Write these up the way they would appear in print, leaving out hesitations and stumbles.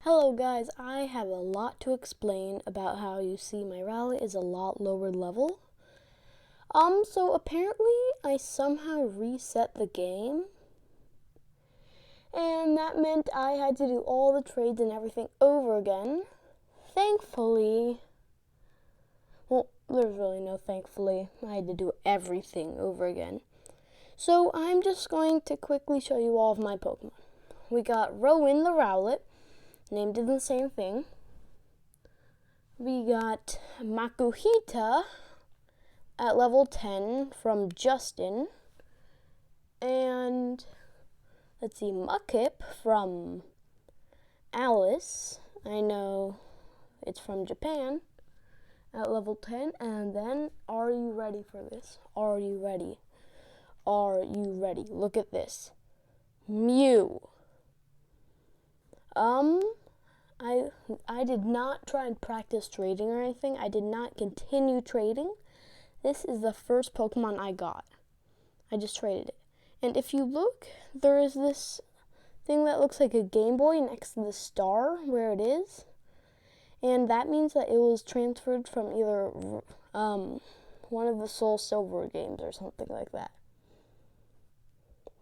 Hello guys, I have a lot to explain about how you see my rally is a lot lower level. So apparently I somehow reset the game. And that meant I had to do all the trades and everything over again. Thankfully, well, there's really no thankfully. I had to do everything over again. So I'm just going to quickly show you all of my Pokemon. We got Rowan the Rowlet, named it the same thing. We got Makuhita at level 10 from Justin. And let's see, Mukip from Alice. I know it's from Japan at level 10. And then, are you ready for this? Are you ready? Are you ready? Look at this. Mew. I did not try and practice trading or anything. I did not continue trading. This is the first Pokemon I got. I just traded it. And if you look, there is this thing that looks like a Game Boy next to the star where it is. And that means that it was transferred from either one of the Soul Silver games or something like that.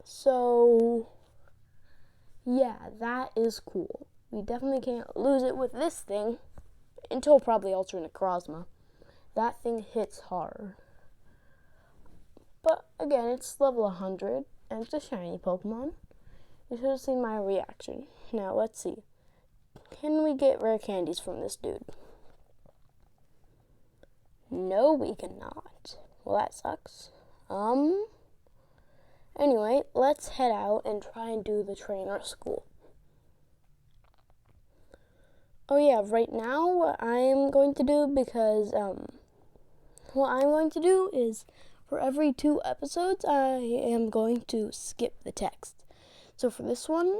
So, yeah, that is cool. We definitely can't lose it with this thing until probably Ultra Necrozma. That thing hits hard. But again, it's level 100 and it's a shiny Pokemon. You should have seen my reaction. Now, let's see. Can we get rare candies from this dude? No, we cannot. Well, that sucks. Anyway, let's head out and try and do the trainer school. Oh yeah, right now what I'm going to do is for every 2 episodes I am going to skip the text. So for this one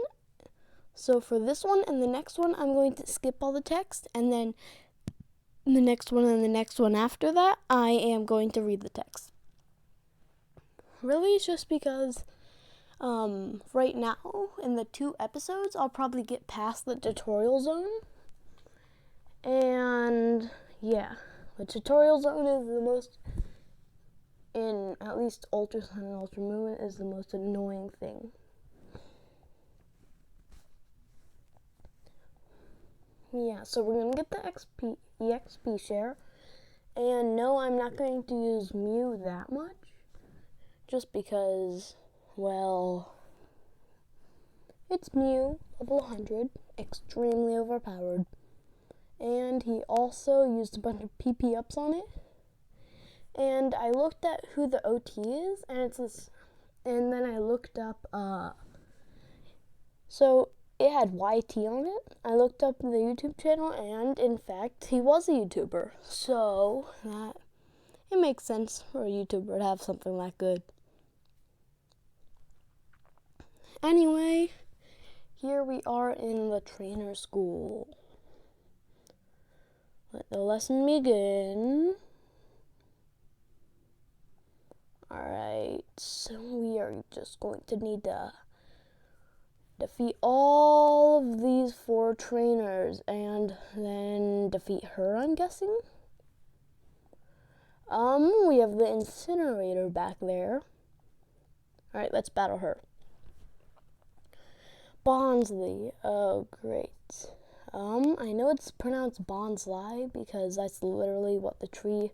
and the next one I'm going to skip all the text, and then the next one and the next one after that I am going to read the text. Really, it's just because right now in the 2 episodes I'll probably get past the tutorial zone. And yeah, the tutorial zone is the most, in at least Ultra Sun and Ultra Moon, is the most annoying thing. Yeah, so we're going to get the EXP share. And no, I'm not going to use Mew that much. Just because, well, it's Mew, level 100, extremely overpowered. And he also used a bunch of PP ups on it. And I looked at who the OT is, and it's this. And then I looked up. So it had YT on it. I looked up the YouTube channel, and in fact, he was a YouTuber. So that it makes sense for a YouTuber to have something that good. Anyway, here we are in the trainer school. Let the lesson begin. Alright, so we are just going to need to defeat all of these 4 trainers and then defeat her, I'm guessing. We have the incinerator back there. Alright, let's battle her. Bonsley, oh great. I know it's pronounced Bonsly because that's literally what the tree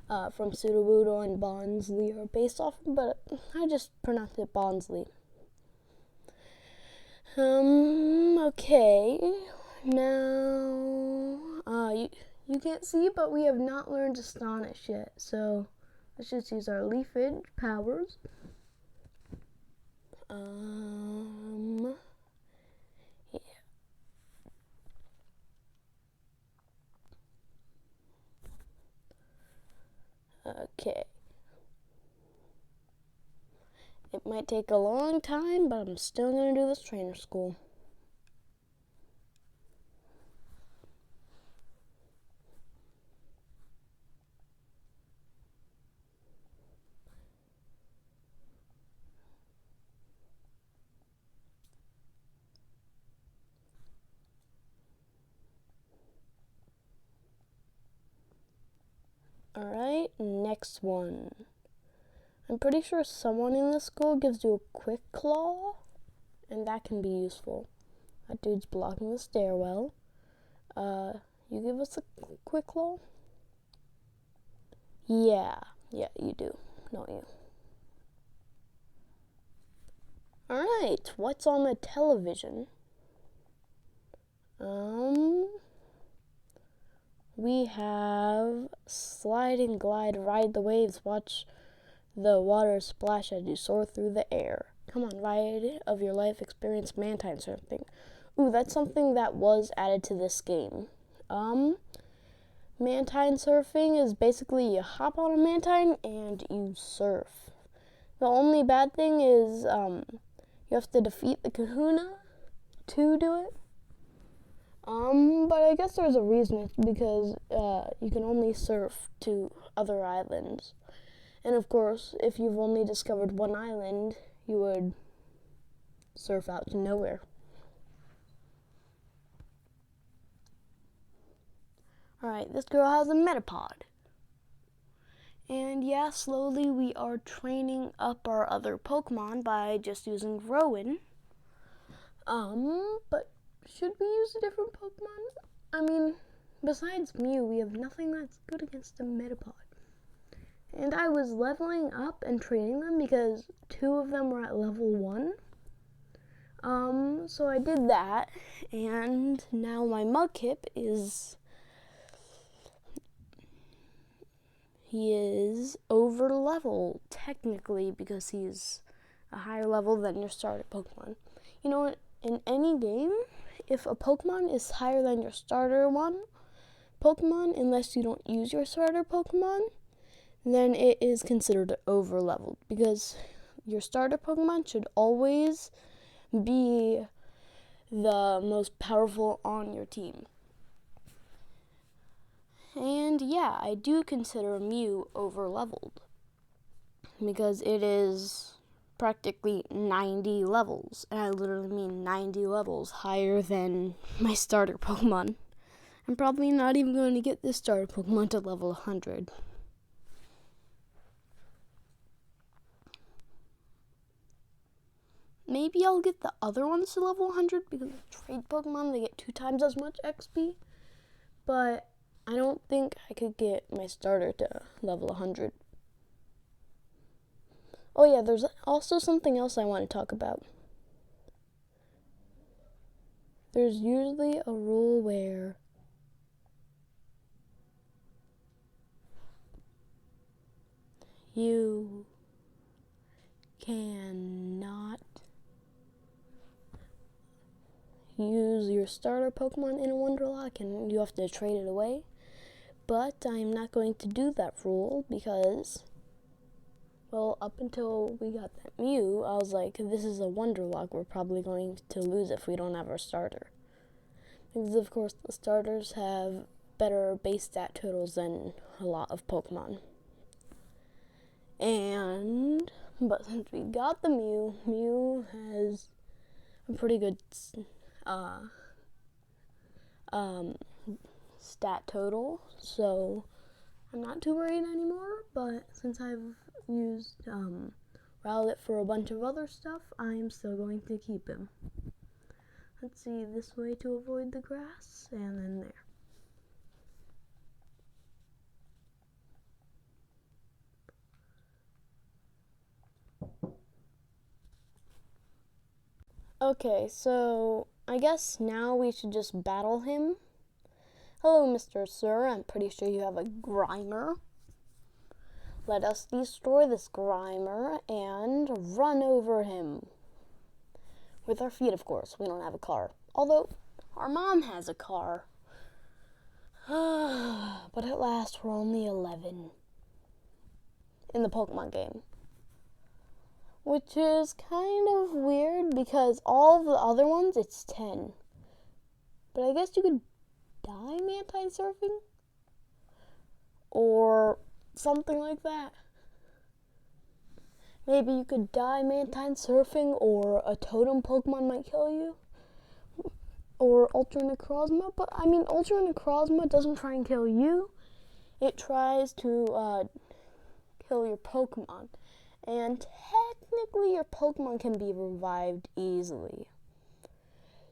from Sudowoodo and Bonsley are based off of, but I just pronounced it Bonsley. Okay. Now, you can't see, but we have not learned Astonish yet, so let's just use our Leafage powers. Okay. It might take a long time, but I'm still going to do this trainer school. next one. I'm pretty sure someone in this school gives you a quick claw, and that can be useful. That dude's blocking the stairwell. You give us a quick claw? Yeah, you do, don't you? Alright, what's on the television? We have slide and glide, ride the waves, watch the water splash as you soar through the air. Come on, ride of your life, experience mantine surfing. Ooh, that's something that was added to this game. Mantine surfing is basically you hop on a mantine and you surf. The only bad thing is you have to defeat the kahuna to do it. But I guess there's a reason. It's because you can only surf to other islands. And of course, if you've only discovered one island, you would surf out to nowhere. Alright, this girl has a Metapod. And yeah, slowly we are training up our other Pokemon by just using Rowan. But should we use a different Pokemon? I mean, besides Mew, we have nothing that's good against a Metapod. And I was leveling up and training them because 2 of them were at level 1. So I did that, and now my Mudkip is... He is over level, technically, because he's a higher level than your starter Pokemon. You know what? In any game, if a Pokemon is higher than your starter Pokemon, unless you don't use your starter Pokemon, then it is considered over leveled, because your starter Pokemon should always be the most powerful on your team. And yeah, I do consider Mew over-leveled because it is practically 90 levels, and I literally mean 90 levels higher than my starter Pokemon. I'm probably not even going to get this starter Pokemon to level 100. Maybe I'll get the other ones to level 100 because trade Pokemon, they get 2 times as much XP, but I don't think I could get my starter to level 100. Oh yeah, there's also something else I want to talk about. There's usually a rule where you cannot use your starter Pokemon in a wonderlocke and you have to trade it away. But I'm not going to do that rule because, well, up until we got that Mew, I was like, this is a wonderlocke. We're probably going to lose if we don't have our starter. Because, of course, the starters have better base stat totals than a lot of Pokemon. But since we got the Mew has a pretty good stat total, so I'm not too worried anymore. But since I've used Rowlet for a bunch of other stuff, I'm still going to keep him. Let's see, this way to avoid the grass, and then there. Okay, so I guess now we should just battle him. Hello, Mr. Sir. I'm pretty sure you have a Grimer. Let us destroy this Grimer and run over him. With our feet, of course. We don't have a car. Although, our mom has a car. But at last, we're only 11 in the Pokemon game. Which is kind of weird because all of the other ones, it's 10. But I guess you could die mantine surfing? Or something like that. Maybe you could die mantine surfing, or a totem Pokemon might kill you. Or Ultra Necrozma. But I mean, Ultra Necrozma doesn't try and kill you. It tries to kill your Pokemon. And technically your Pokemon can be revived easily.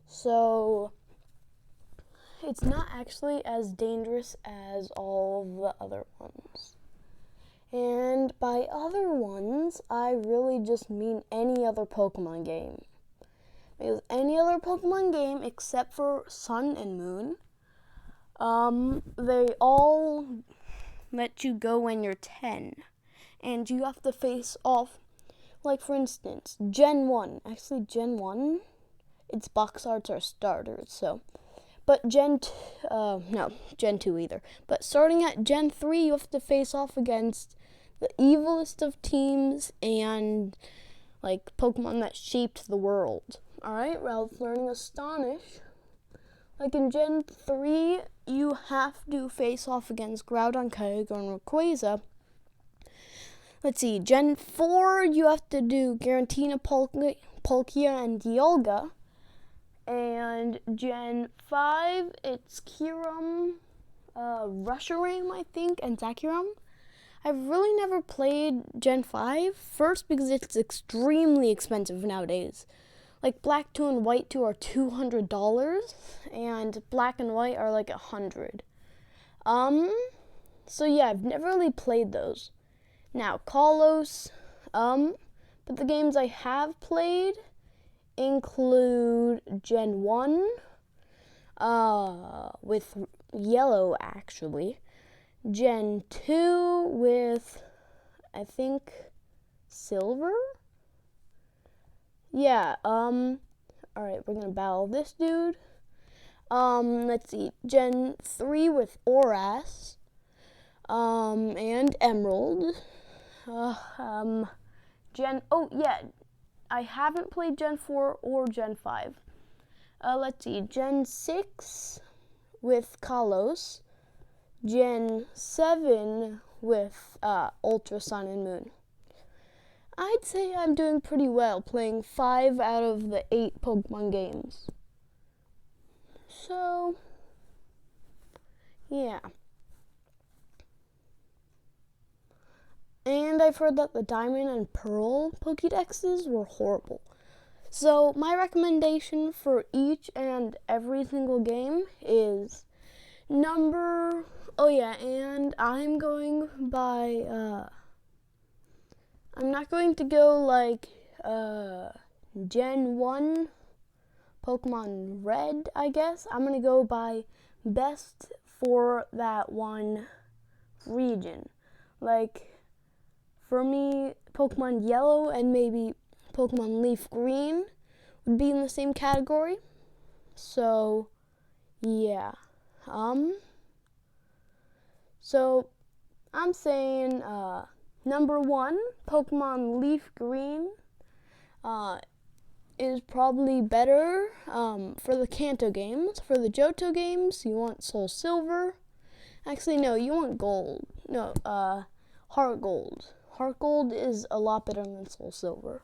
So it's not actually as dangerous as all of the other ones. And by other ones, I really just mean any other Pokemon game. Because any other Pokemon game except for Sun and Moon, they all let you go when you're 10. And you have to face off, like for instance, Gen 1. Actually, Gen 1, its box arts are starters, so. But Gen 2 either. But starting at Gen 3, you have to face off against the evilest of teams and like Pokemon that shaped the world. Alright, Ralph learning Astonish. Like in Gen 3, you have to face off against Groudon, Kyogre, and Rayquaza. Let's see, Gen 4, you have to do Giratina, Palkia, and Dialga. And Gen 5, it's Kyurem, Reshiram, I think, and Zacian. I've really never played Gen 5. First, because it's extremely expensive nowadays. Like, Black 2 and White 2 are $200, and Black and White are like $100. So yeah, I've never really played those. Now, Kalos, but the games I have played include Gen 1, with Yellow, actually. Gen 2 with, I think, Silver? Yeah, alright, we're gonna battle this dude. Let's see, Gen 3 with Oras, and Emerald. I haven't played Gen 4 or Gen 5. Let's see, Gen 6 with Kalos. Gen 7 with Ultra Sun and Moon. I'd say I'm doing pretty well playing 5 out of the 8 Pokemon games. So, yeah. And I've heard that the Diamond and Pearl Pokédexes were horrible. So my recommendation for each and every single game is and I'm going by, I'm not going to go like Gen 1 Pokemon Red, I guess. I'm going to go by best for that one region. Like, for me, Pokemon Yellow and maybe Pokemon Leaf Green would be in the same category. So, yeah. So I'm saying number 1, Pokemon Leaf Green is probably better for the Kanto games. For the Johto games, you want Soul Silver. Actually, no, you want Gold. No, Heart Gold. Heart Gold is a lot better than Soul Silver.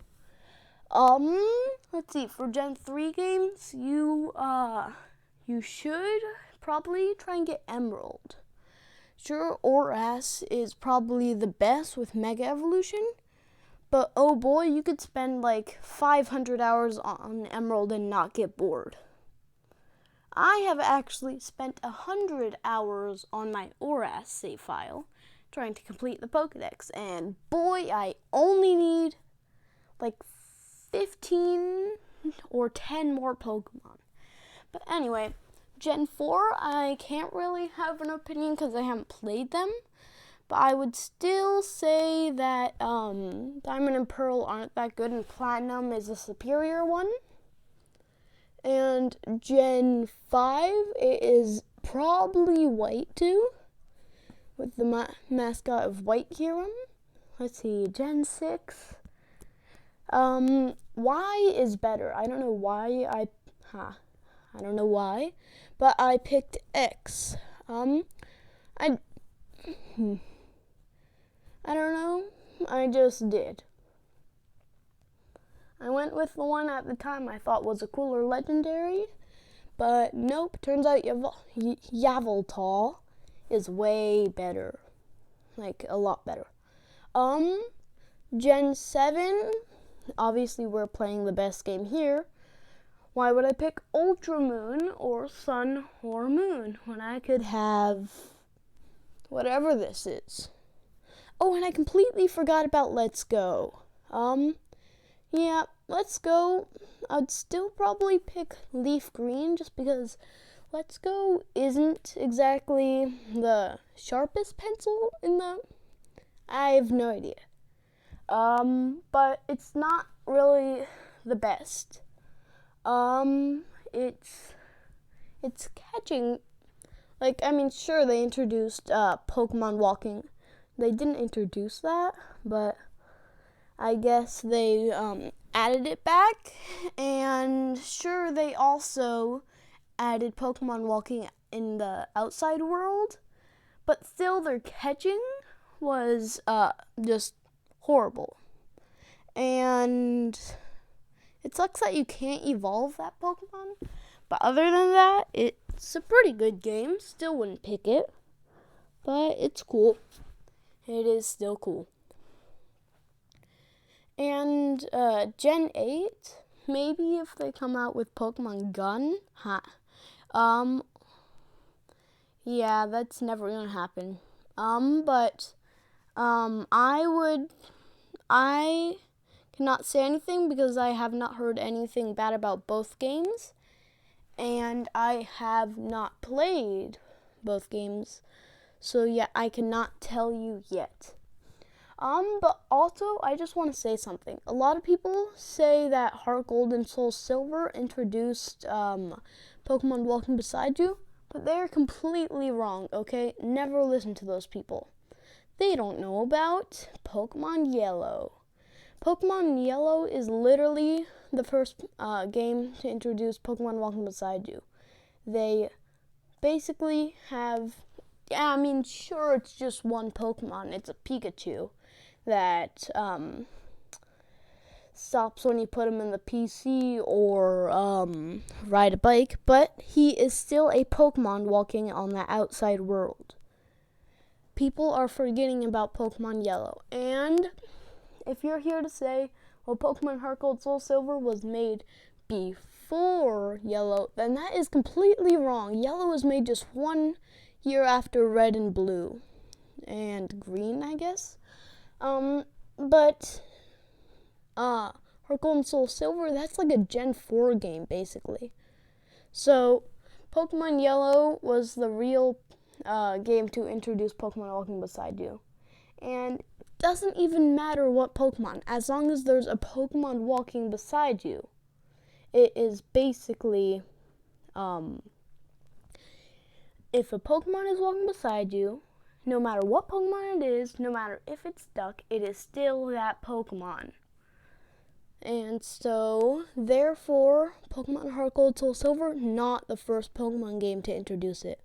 Let's see, for Gen 3 games, you should probably try and get Emerald. Sure, Oras is probably the best with Mega Evolution, but oh boy, you could spend like 500 hours on Emerald and not get bored. I have actually spent 100 hours on my Oras save file trying to complete the Pokédex, and boy, I only need like 15 or 10 more Pokemon. But anyway, Gen 4, I can't really have an opinion because I haven't played them. But I would still say that Diamond and Pearl aren't that good and Platinum is a superior one. And Gen 5, it is probably White 2 with the mascot of White Kyurem. Let's see, Gen 6. Y is better. I don't know why but I picked X. I don't know. I just did. I went with the one at the time I thought was a cooler legendary, but nope. Turns out Yveltal is way better, like a lot better. Gen 7, obviously we're playing the best game here. Why would I pick Ultra Moon or Sun or Moon when I could have whatever this is? Oh, and I completely forgot about Let's Go. Yeah, Let's Go. I'd still probably pick Leaf Green just because Let's Go isn't exactly the sharpest pencil in the... I have no idea. But it's not really the best. It's catching. Like, I mean, sure, they introduced Pokemon walking. They didn't introduce that, but I guess they added it back. And sure, they also added Pokemon walking in the outside world, but still their catching was just horrible. And it sucks that you can't evolve that Pokemon, but other than that, it's a pretty good game. Still wouldn't pick it, but it's cool. It is still cool. And Gen 8, maybe if they come out with Pokemon Gun, yeah, that's never gonna happen. But I cannot say anything because I have not heard anything bad about both games, and I have not played both games. So yeah, I cannot tell you yet. But also, I just want to say something. A lot of people say that Heart Gold and Soul Silver introduced Pokemon walking beside you, but they're completely wrong, okay? Never listen to those people. They don't know about Pokemon Yellow. Pokemon Yellow is literally the first game to introduce Pokemon walking beside you. They basically have, yeah, I mean, sure, it's just one Pokemon. It's a Pikachu that stops when you put him in the PC or ride a bike, but he is still a Pokemon walking on the outside world. People are forgetting about Pokemon Yellow, and if you're here to say, well, Pokemon Heart Gold Soul Silver was made before Yellow, then that is completely wrong. Yellow was made just 1 year after Red and Blue. And Green, I guess. But Heart Gold and Soul Silver, that's like a Gen 4 game, basically. So, Pokemon Yellow was the real game to introduce Pokemon walking beside you. And it doesn't even matter what Pokemon, as long as there's a Pokemon walking beside you. It is basically, if a Pokemon is walking beside you, no matter what Pokemon it is, no matter if it's stuck, it is still that Pokemon. And so, therefore, Pokemon Heart Gold Soul Silver, not the first Pokemon game to introduce it.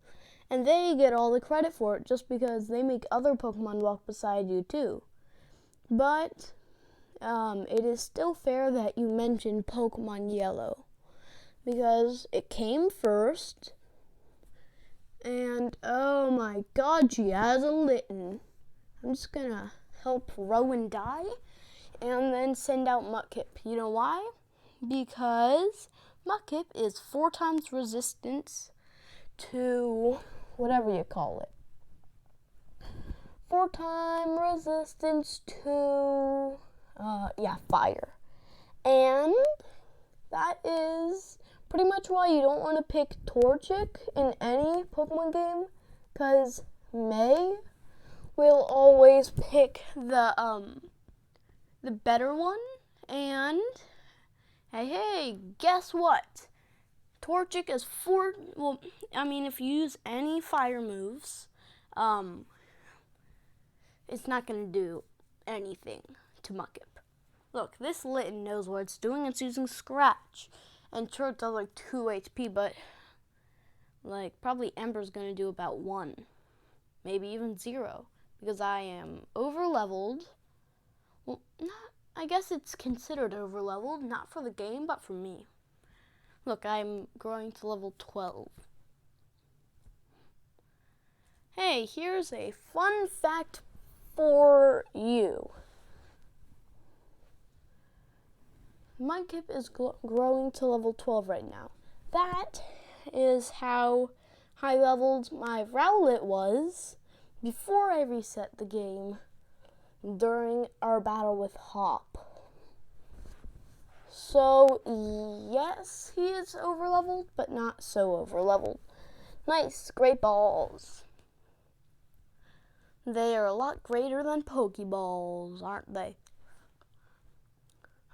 And they get all the credit for it just because they make other Pokemon walk beside you too. But it is still fair that you mention Pokemon Yellow because it came first. And oh my god, she has a Litten. I'm just gonna help Rowan die and then send out Mudkip. You know why? Because Mudkip is 4 times resistance to whatever you call it. 4 times resistance to fire. And that is pretty much why you don't want to pick Torchic in any Pokemon game, because May will always pick the better one. And hey, guess what? Torchic is if you use any fire moves, it's not going to do anything to Mudkip. Look, this Litten knows what it's doing. It's using Scratch. And sure, it does like 2 HP, but probably Ember's going to do about 1. Maybe even 0. Because I am over-leveled. Well, I guess it's considered over-leveled, not for the game, but for me. Look, I'm growing to level 12. Hey, here's a fun fact for you. My Kip is growing to level 12 right now. That is how high leveled my Rowlet was before I reset the game during our battle with Hop. So, yes, he is overleveled, but not so overleveled. Nice, great balls. They are a lot greater than Pokeballs, aren't they?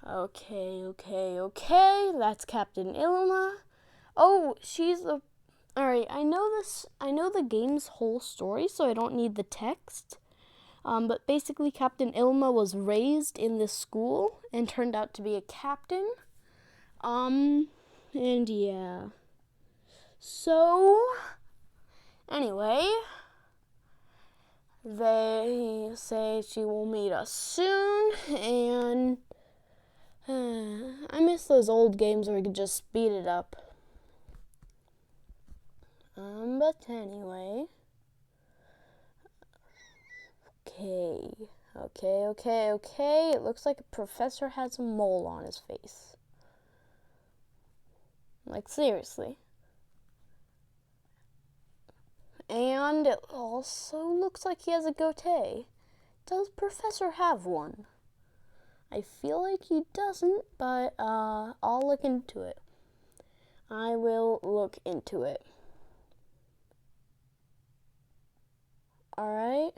Okay. That's Captain Ilma. Oh, she's the... Alright, I know the game's whole story, so I don't need the text. But basically, Captain Ilma was raised in this school and turned out to be a captain. And yeah. So, anyway, they say she will meet us soon, and I miss those old games where we could just speed it up. But anyway. Okay. It looks like a professor has a mole on his face. Like, seriously. And it also looks like he has a goatee. Does Professor have one? I feel like he doesn't, but I'll look into it. I will look into it. Alright,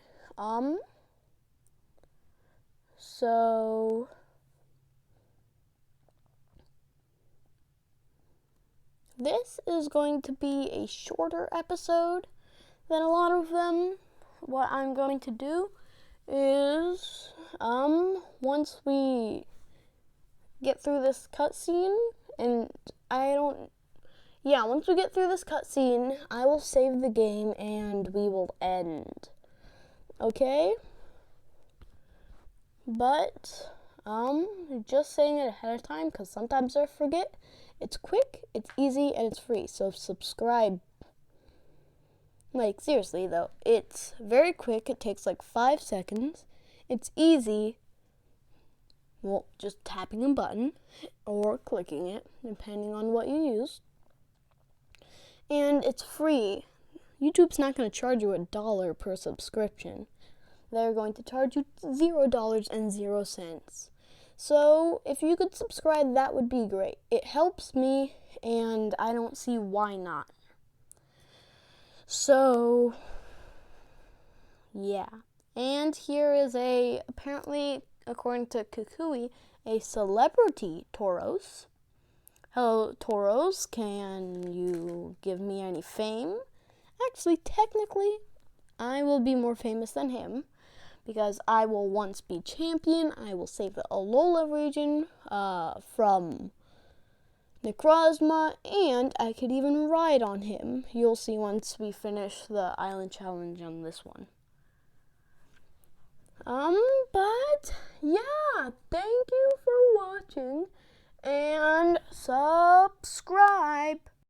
so this is going to be a shorter episode than a lot of them. What I'm going to do is, once we get through this cutscene, once we get through this cutscene, I will save the game and we will end. Okay? But, just saying it ahead of time, because sometimes I forget. It's quick, it's easy, and it's free, so subscribe. Like, seriously though, it's very quick, it takes like 5 seconds. It's easy, well, just tapping a button or clicking it, depending on what you use. And it's free. YouTube's not going to charge you $1 per subscription. They're going to charge you $0.00. So if you could subscribe, that would be great. It helps me, and I don't see why not. So, yeah. And here is apparently, according to Kukui, a celebrity Tauros. Hello, Tauros, can you give me any fame? Actually, technically, I will be more famous than him, because I will once be champion. I will save the Alola region from Necrozma, and I could even ride on him. You'll see once we finish the island challenge on this one. But yeah, thank you for watching, and subscribe.